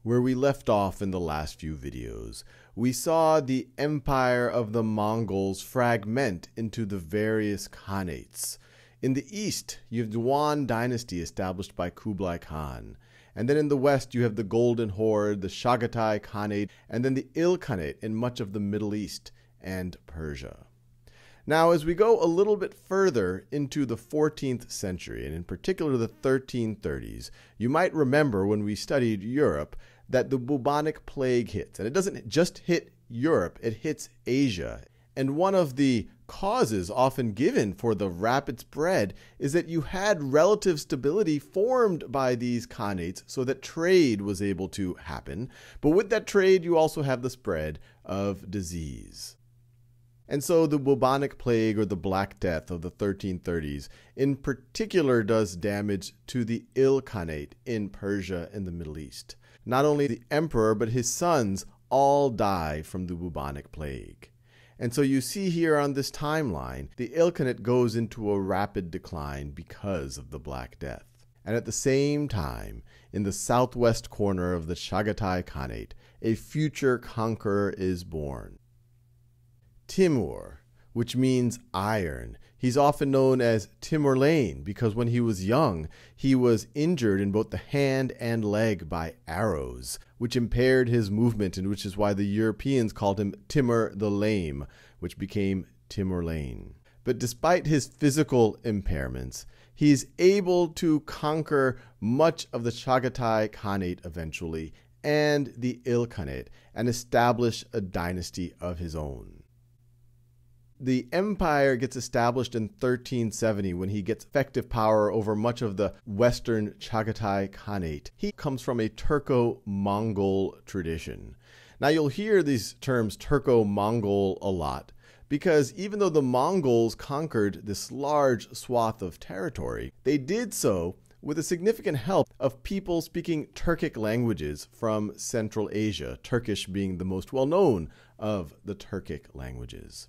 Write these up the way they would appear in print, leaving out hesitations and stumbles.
Where we left off in the last few videos, we saw the empire of the Mongols fragment into the various khanates. In the east, you have the Yuan dynasty established by Kublai Khan. And then in the west, you have the Golden Horde, the Chagatai Khanate, and then the Ilkhanate in much of the Middle East and Persia. Now, as we go a little bit further into the 14th century, and in particular the 1330s, you might remember when we studied Europe that the bubonic plague hits. And it doesn't just hit Europe, it hits Asia. And one of the causes often given for the rapid spread is that you had relative stability formed by these khanates so that trade was able to happen. But with that trade, you also have the spread of disease. And so the bubonic plague, or the Black Death of the 1330s, in particular does damage to the Ilkhanate in Persia and the Middle East. Not only the emperor, but his sons all die from the bubonic plague. And so you see here on this timeline, the Ilkhanate goes into a rapid decline because of the Black Death. And at the same time, in the southwest corner of the Chagatai Khanate, a future conqueror is born. Timur, which means iron. He's often known as Timurlane because when he was young, he was injured in both the hand and leg by arrows, which impaired his movement, and which is why the Europeans called him Timur the Lame, which became Timurlane. But despite his physical impairments, he's able to conquer much of the Chagatai Khanate eventually and the Ilkhanate and establish a dynasty of his own. The empire gets established in 1370 when he gets effective power over much of the western Chagatai Khanate. He comes from a Turco-Mongol tradition. Now you'll hear these terms Turco-Mongol a lot because even though the Mongols conquered this large swath of territory, they did so with a significant help of people speaking Turkic languages from Central Asia, Turkish being the most well-known of the Turkic languages.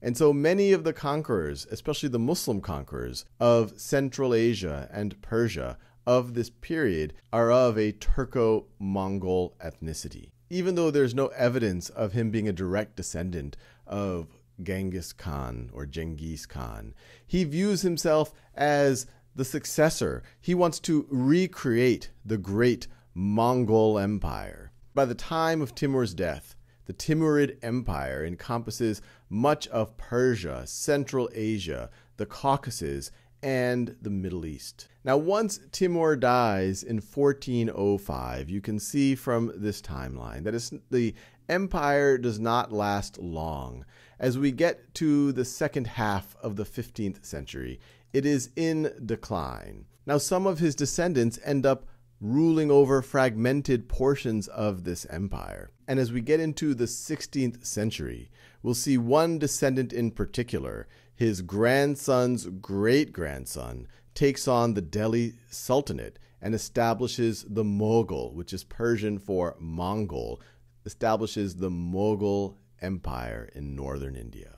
And so many of the conquerors, especially the Muslim conquerors of Central Asia and Persia of this period, are of a Turco-Mongol ethnicity. Even though there's no evidence of him being a direct descendant of Genghis Khan or Genghis Khan, he views himself as the successor. He wants to recreate the great Mongol Empire. By the time of Timur's death, the Timurid Empire encompasses much of Persia, Central Asia, the Caucasus, and the Middle East. Now, once Timur dies in 1405, you can see from this timeline that the empire does not last long. As we get to the second half of the 15th century, it is in decline. Now, some of his descendants end up ruling over fragmented portions of this empire. And as we get into the 16th century, we'll see one descendant in particular, his grandson's great-grandson, takes on the Delhi Sultanate and establishes the Mughal, which is Persian for Mongol, establishes the Mughal Empire in northern India.